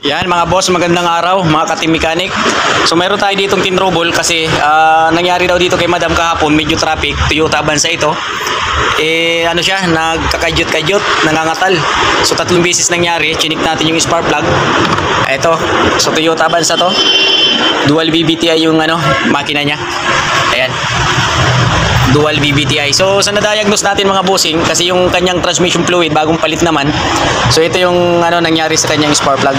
Yan mga boss, magandang araw mga ka-team mechanic. So mayroon tayo ditong tinrobol kasi nangyari daw dito kay Madam kahapon, medyo traffic, Toyota Avanza ito. Ano siya, nagkakadyot-kadyot, nangangatal. So 3 beses nangyari, chinik natin yung spark plug. Ito, so Toyota Avanza to. Dual VVTi yung makina niya. Ayan. Dual VVTi. So sa na-diagnose natin mga bossing, kasi yung kanyang transmission fluid bagong palit naman. So ito yung nangyari sa kanyang spark plug.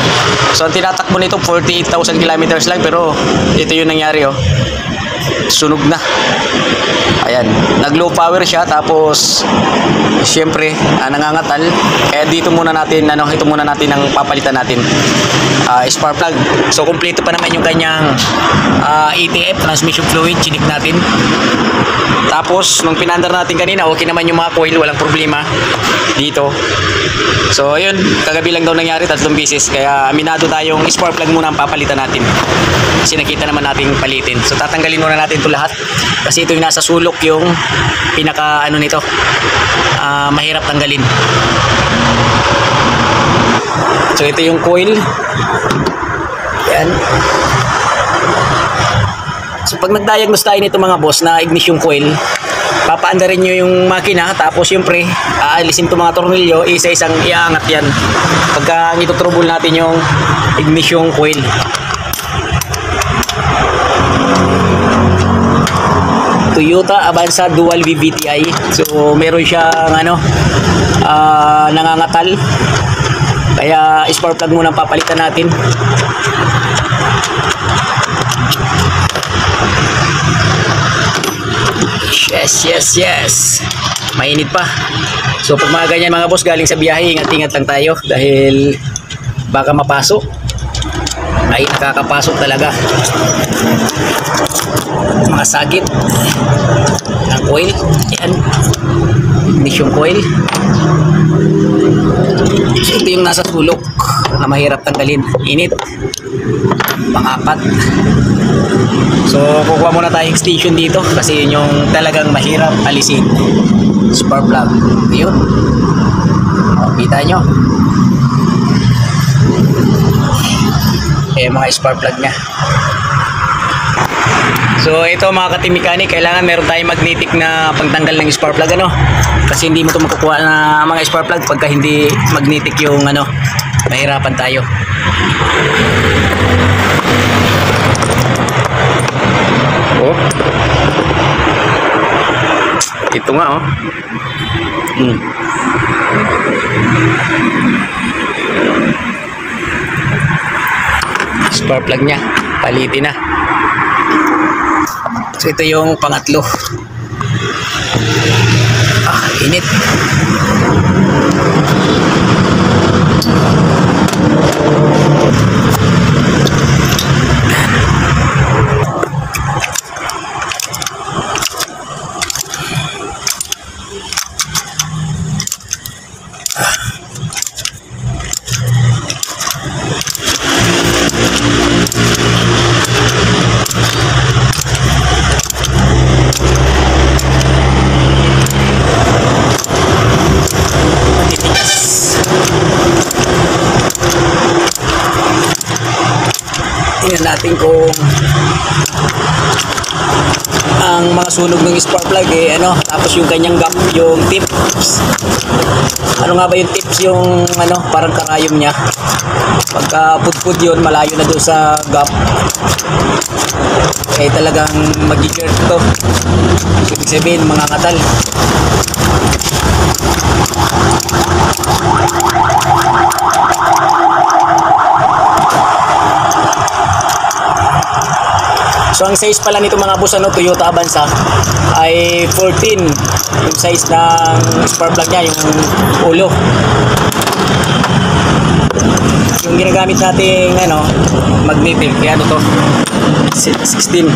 So ang tinatakbo nito 48,000 kilometers lang, pero ito yung nangyari sunog na. Ayan, nag low power siya, tapos syempre nangangatal. Kaya dito muna natin ito muna natin ang papalitan natin, spark plug. So kumpleto pa naman yung kanyang ATF, transmission fluid, chinik natin. Tapos nung pinandar natin kanina, okay naman yung mga coil, walang problema dito. So ayun, kagabi lang daw nangyari 3 beses, kaya aminado tayong spark plug muna ang papalitan natin, kasi nakita naman nating palitin. So tatanggalin muna natin ito lahat, kasi ito yung nasa sulok, yung pinaka nito, mahirap tanggalin. So ito yung coil. Yan. So pag nag-diagnose tayo nito mga boss na ignition coil, papaandarin nyo yung makina, tapos syempre aalisin itong mga tornilyo, isa-isang iangat yan pagka itutrubol natin yung ignition coil. Toyota Avanza Dual VVTi. So meron siyang nangangatal, kaya spark plug muna papalitan natin. Yes. Mainit pa. So pag mga ganyan mga boss, galing sa biyahe, ingat-ingat lang tayo dahil baka mapasok. Ay, nakakapasok talaga. Mga sagit ng coil. Yan. Ignition coil. So ito yung nasa sulok na mahirap tanggalin. Init. Pang-4. So kukuha muna tayong extension dito, kasi yun yung talagang mahirap alisin. Spark plug. Ayun. Kita nyo. Mga spark plug nya. So ito mga ka-team mechanic, kailangan meron tayong magnetic na pagtanggal ng spark plug, kasi hindi mo ito makukuha na mga spark plug pagka hindi magnetic yung mahirapan tayo. Ito nga spark plug nya, palitin na. So ito yung pangatlo. Init. Tingnan natin kung ang mga sunog ng spark plug tapos yung kanyang gap, yung tips. Ano nga ba yung tips? Yung parang karayom niya. Pagka pudpud yun, malayo na doon sa gap. Talagang mag-jerk to. Ibig sabihin, mga ngatal. So ang size pala nito mga boss, Toyota Avanza ay 14 yung size ng spark plug niya, yung ulo. Yung ginagamit nating magnetic, kaya to 16.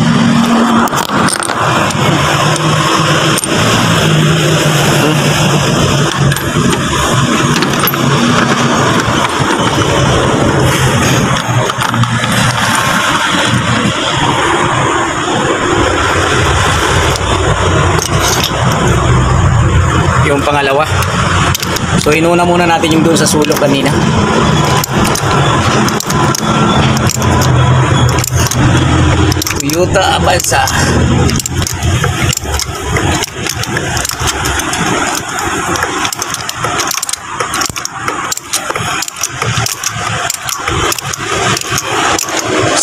Yung pangalawa. So inuna muna natin yung doon sa sulok kanina. Toyota Avanza.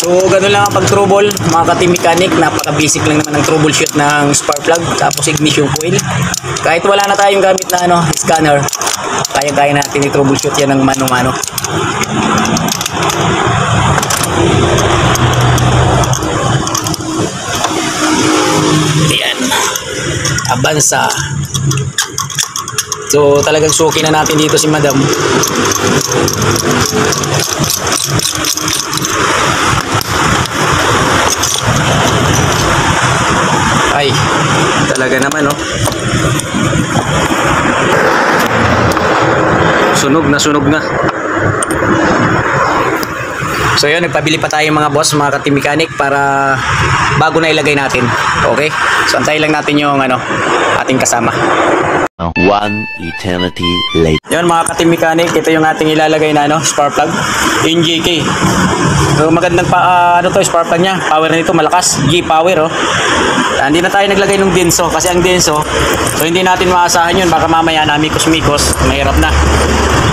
So, ganun lang ang pag-trouble, mga ka-team mechanic. Napaka-basic lang naman ng troubleshoot ng spark plug, tapos ignition coil. Kahit wala na tayong gamit na scanner, kaya-kaya natin i-troubleshoot yan ng mano-mano. Yan. Avanza. So, talagang suki na natin dito si Madam. Ay, talaga naman, oh. Sunog na. So yun, nagpabili pa tayo mga boss, mga ka-team mechanic, para bago na ilagay natin. Okay? So antayin lang natin yung ating kasama. One eternity later. Yun mga ka-team mechanic, ito yung ating ilalagay na spark plug, NGK. So magandang spark plug niya. Power nito malakas, G-power, oh. Hindi na tayo naglagay ng denso kasi ang denso, so hindi natin maasahan yun, baka mamaya na mikos-mikos, mahirap na.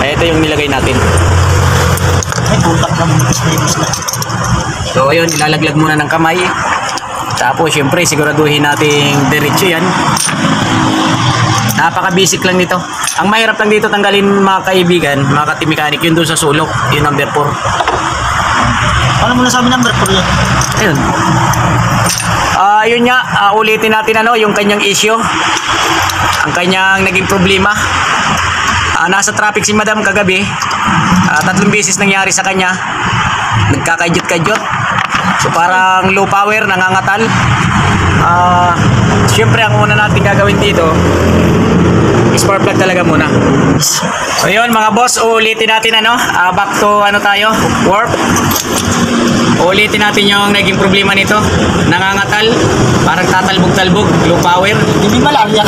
Kaya ito yung nilagay natin. So ayun, ilalaglag muna ng kamay. Tapos syempre siguraduhin nating diretso yan. Napaka-basic lang nito. Ang mahirap lang dito tanggalin mga kaibigan, mga ka-team mechanic, yun doon sa sulok, yung number 4. Ano mo na sabi number 4 yan? Ayun. Yun nga, ulitin natin yung kanyang issue. Ang kanyang naging problema. Nasa traffic si Madam kagabi. 3 beses nangyari sa kanya. Nagkakadyot-kadyot. So parang low power, nangangatal. Siyempre ang una natin gagawin dito, spark plug talaga muna. So yun mga boss, ulitin natin back to tayo, warp. Ulitin natin yung naging problema nito. Nangangatal, parang tatalbog-talbog, low power. Hindi malaria.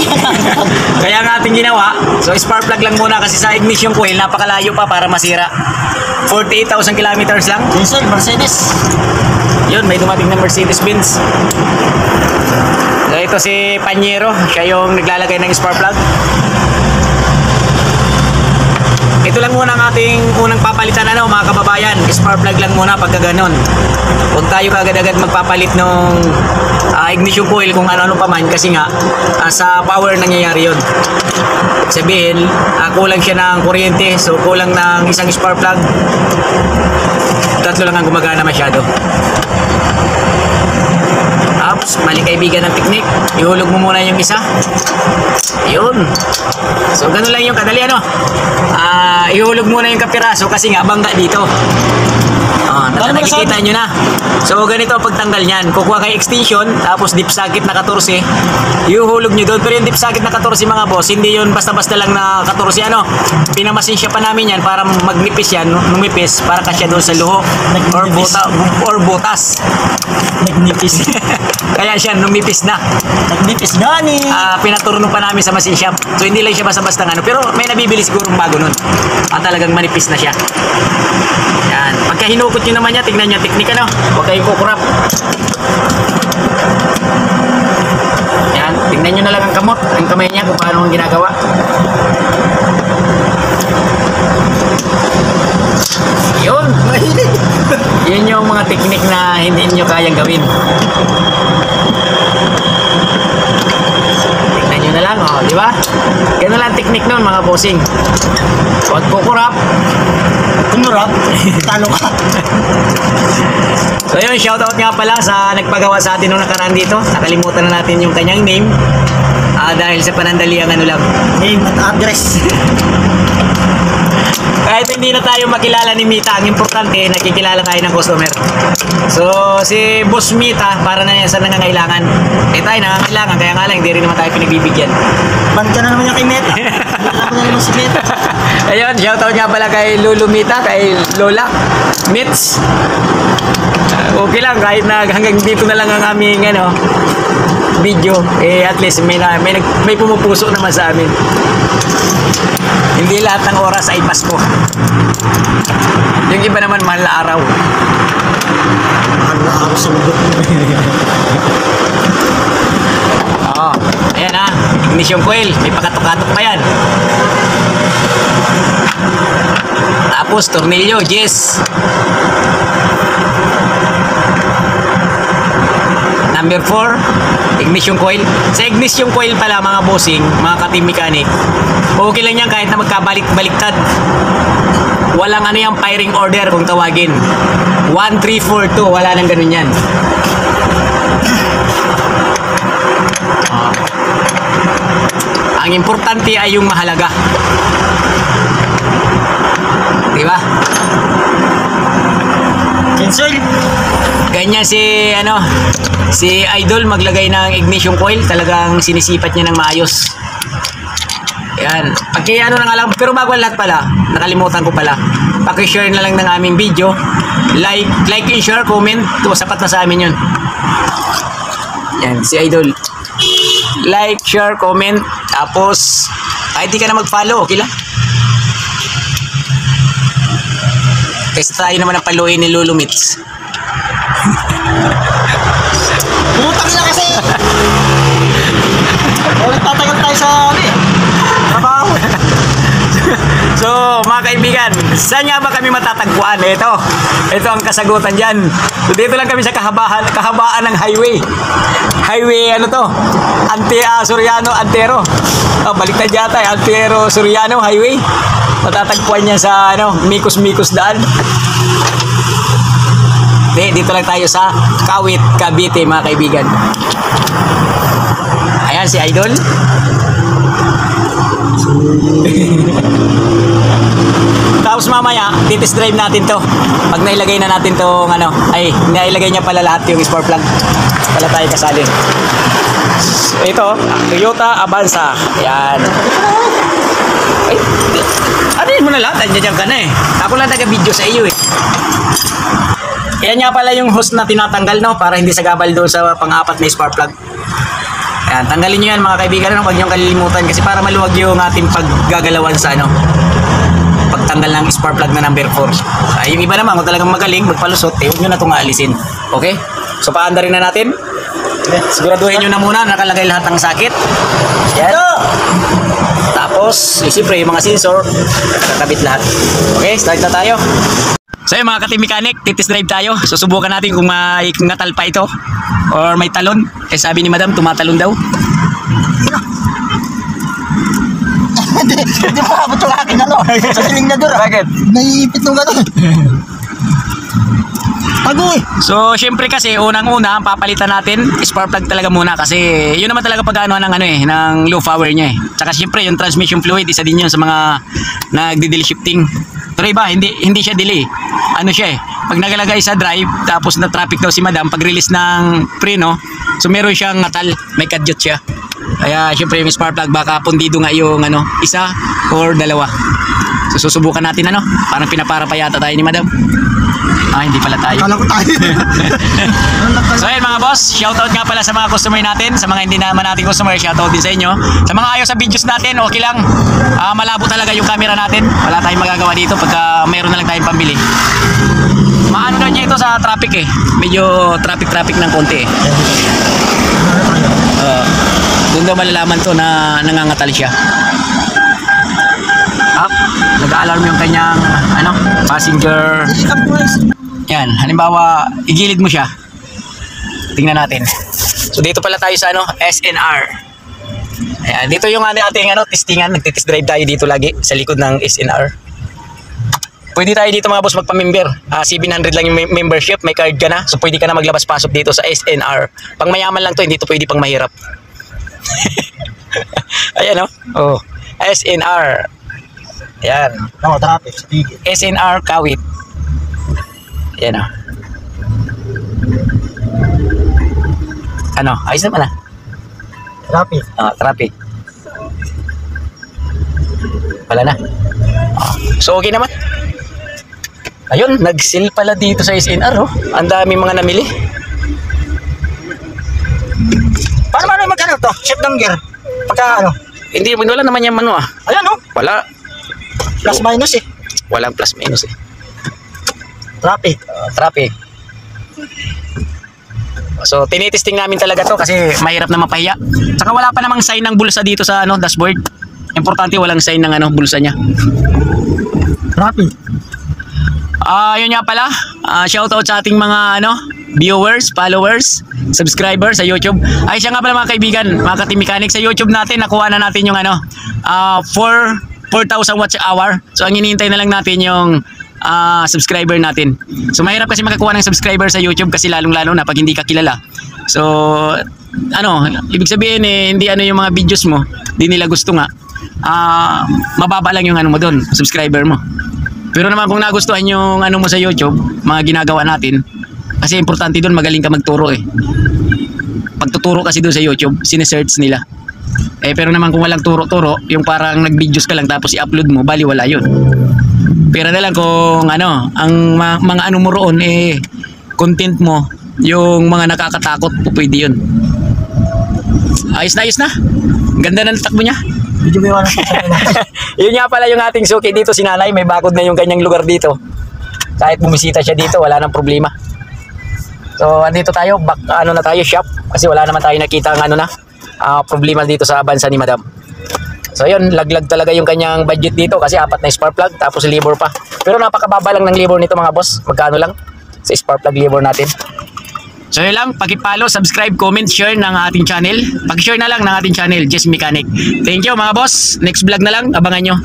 Kaya nga ating ginawa, so spark plug lang muna kasi sa ignition coil napakalayo pa para masira. 48,000 kilometers lang. Diesel, Mercedes. Yun, may dumating na Mercedes-Benz. So ito si Panyero, siya yung naglalagay ng spark plug. Ito lang muna ang ating unang papalitan mga kababayan. Spark plug lang muna pagka ganon. Huwag tayo kagad-agad magpapalit ng ignition coil kung ano-ano pa man kasi nga sa power nangyayari yun. Sabihin, kulang siya ng kuryente, so kulang ng isang spark plug. 3 lang ang gumagana masyado. Tapos, mali kaibigan ng teknik, ihulog mo muna yung isa. Yun. So, ganun lang yung kadali ihulog muna yung kapiraso kasi nga bangga dito. Nakikita nyo na. So, ganito pagtanggal nyan. Kukuha kayo extension, tapos dip socket na 14. Ihulog nyo doon. Pero yung dip socket na 14 mga boss, hindi yun basta-basta lang na 14. Pinamasin siya pa namin yan para magnipis yan, numipis, para kasya doon sa luho. Or butas. Nagnipis. Kaya siya, numipis na. Nagnipis gani. Pinaturno pa namin sa machine shop. So, hindi lang siya basta-basta pero may nabibili sigurong bago nun. Talagang manipis na siya. Yan. Pagka hinukot nyo naman niya, tignan nyo teknik huwag kayong kukurap. Yan. Tignan nyo na lang ang kamot, ang kamay niya kung paano ang ginagawa. Yun. Yun yung mga teknik na hindi nyo kayang gawin. Tignan nyo na lang, di ba? Ganun lang teknik nun mga bossing. Huwag kukurap. Kumurap, talo ka. So yun, shoutout nga pala sa nagpagawa sa atin nung nakaraan dito. Nakalimutan na natin yung kanyang name. Dahil sa panandaliang lang. Name at address. Kahit hindi na tayo makilala ni Mita, ang importante, nakikilala tayo ng customer. So, si Boss Mita, para na yan sa nangangailangan. Tayo nangangailangan, kaya nga lang, hindi rin naman tayo pinagbibigyan. Ban ka na naman yung kay Meta. Alam na naman si Meta. Ayun, shoutout nga pala kay Lulu Mita, kay Lola Mitz. Okay lang, kahit na hanggang dito na lang ang aming video, at least may pumupuso naman sa amin. Hindi lahat ng oras ay Pasko. Yung iba naman mahal na araw. Wala ako sa mugot. Oo. Ayan ha. Ignition coil. May pakatok-katok pa yan. Tapos, tornilyo. Yes. Number 4, ignition coil. Sa ignition coil pala mga bossing, mga ka-team mechanic, okay lang yan kahit na magkabalik-baliktad. Walang ano yung firing order kung tawagin. 1, 3, 4, 2. Wala nang ganun yan. Ang importante ay yung mahalaga. Diba? Cancel. Ganyan si Idol maglagay ng ignition coil, talagang sinisipat niya ng maayos. Yan. Pagki ano nang alam, pero bago ang lahat pala, nakalimutan ko pala. Paki-share na lang ng aming video. Like and share, comment. Ito, sapat na sa amin yun. Yan, si Idol. Like, share, comment. Tapos, kahit di ka na mag-follow, okay lang. Kasi tayo naman ang paluin ni Lulu Mits. Putang na kasi. Wala tatagal tayo sa trabaho. So, mga kaibigan, saan nga ba kami matatagpuan? Ito ang kasagutan dyan. So, dito lang kami sa kahabaan ng highway. Highway, Soriano, Antero. Baliktad yata, Antero, Soriano, highway. Matatagpuan niya sa, Mikos daan. Dito lang tayo sa Kawit, Cavite, mga kaibigan. Ayan si Idol. Tapos mamaya, titest drive natin to. Pag nailagay na natin tong nailagay niya pala lahat yung spark plug. Wala tayo kasali. Ito, Toyota Avanza. Ayan. Ay, ano yun mo na lahat? Andiyan ka na eh. Ako lang taga-video sa iyo eh. Yan nga pala yung hose na tinatanggal, para hindi sagabal doon sa pang-apat na spark plug. Ayan, tanggalin nyo yan mga kaibigan, huwag nyo kalilimutan kasi para maluwag yung ating paggagalawan sa pagtanggal ng spark plug na number 4. Yung iba naman, kung talagang magaling, magpalusot, huwag nyo na itong aalisin. Okay? So paanda rin na natin. Siguraduhin nyo na muna, nakalagay lahat ng sakit. Yan. Tapos, siyempre yung mga sensor, nakakabit lahat. Okay, start na tayo. So yun mga ka-team mechanic, titest drive tayo. Susubukan natin kung may natal pa ito or may talon. Kasi sabi ni madam, tumatalon daw. Hindi pa abot yung akin sa silindador. Bakit? Naiipit nung gano'n. Tago eh. So syempre kasi unang-una papalitan natin spark plug talaga muna kasi yun naman talaga pag-ano ng low power niya eh. Tsaka syempre yung transmission fluid isa din yun sa mga nagdi-delay shifting. Pero iba hindi siya delay. Ano siya eh. Pag nagalagay sa drive tapos na traffic daw si madam pag release ng preno, so meron siyang natal, may kadyot siya. Kaya syempre yung spark plug baka pundido nga yung isa or dalawa. So susubukan natin parang pinapara pa yata tayo ni madam. Hindi pala tayo. Kala ko tayo. So ayun mga boss, shoutout nga pala sa mga customer natin. Sa mga hindi naman natin customer, shoutout din sa inyo. Sa mga ayaw sa videos natin, okay lang. Malabo talaga yung camera natin. Wala tayong magagawa dito pagka mayroon na lang tayong pambili. Maano na niya ito sa traffic eh. Medyo traffic ng konti eh. Doon daw malalaman to na nangangatal siya. Nag-alarm yung kanyang passenger. Yan, halimbawa igilid mo siya. Tingnan natin. So dito pala tayo sa SNR. Ayan, dito yung ating testingan, nagte-test drive tayo dito lagi sa likod ng SNR. Pwede tayo dito mga boss magpa-member. 700 lang yung membership, may card ka na. So pwede ka na maglabas-pasok dito sa SNR. Pang mayaman lang to, hindi to pwede pang mahirap. Ayan oh. SNR. Ayan. Traffic. Sige. SNR Kawit. Ayan ayos naman Traffic. Traffic. Wala na. So okay naman. Ayun, nag-sale pala dito sa SNR Ang dami mga namili. Paano magkano to? Shift ng gear. Pagka Hindi, wala naman yung Ayan Wala. Plus minus eh. Walang plus minus eh. Traffic. Traffic. So tinitesting namin talaga to kasi mahirap na mapahiya. Saka wala pa namang sign ng bulsa dito sa ano dashboard. Importante walang sign ng ano bulsa niya. Traffic. Yun nga pala. Shoutout sa ating mga ano viewers, followers, subscribers sa YouTube. Ay siya nga pala mga kaibigan, mga Ka-Team-Mechanic, sa YouTube natin nakuha na natin yung ano 4,000 watch hour. So ang hinihintay na lang natin yung subscriber natin. So mahirap kasi makakuha ng subscriber sa YouTube kasi lalong-lalo na pag hindi ka kilala. So ano, ibig sabihin hindi ano yung mga videos mo, hindi nila gusto nga. Mababa lang yung ano mo doon, subscriber mo. Pero naman kung nagustuhan yung ano mo sa YouTube, mga ginagawa natin, kasi importante doon magaling ka magturo Pagtuturo kasi doon sa YouTube, sinesearch nila. Pero naman kung walang turo-turo, yung parang nag-videos ka lang tapos i-upload mo, bali wala yun. Pero na lang kung ano, ang mga ano mo roon content mo, yung mga nakakatakot, pwede yun. Ayos na. Ganda ng takbo niya. Medyo may wala sa kanila. Yun nga pala yung ating suki dito, si nanay, may bakod na yung kanyang lugar dito. Kahit bumisita siya dito, wala nang problema. So, andito tayo, na tayo, shop. Kasi wala naman tayo nakita ang ano na, problema dito sa bansa ni Madam. So, yun, laglag talaga yung kanyang budget dito kasi 4 na spark plug, tapos labor pa. Pero napakababa lang ng labor nito mga boss. Magkano lang sa spark plug labor natin. So yun lang, paki-follow, subscribe, comment, share ng ating channel. Paki-share na lang ng ating channel, Jess Mechanic. Thank you mga boss. Next vlog na lang, abangan nyo.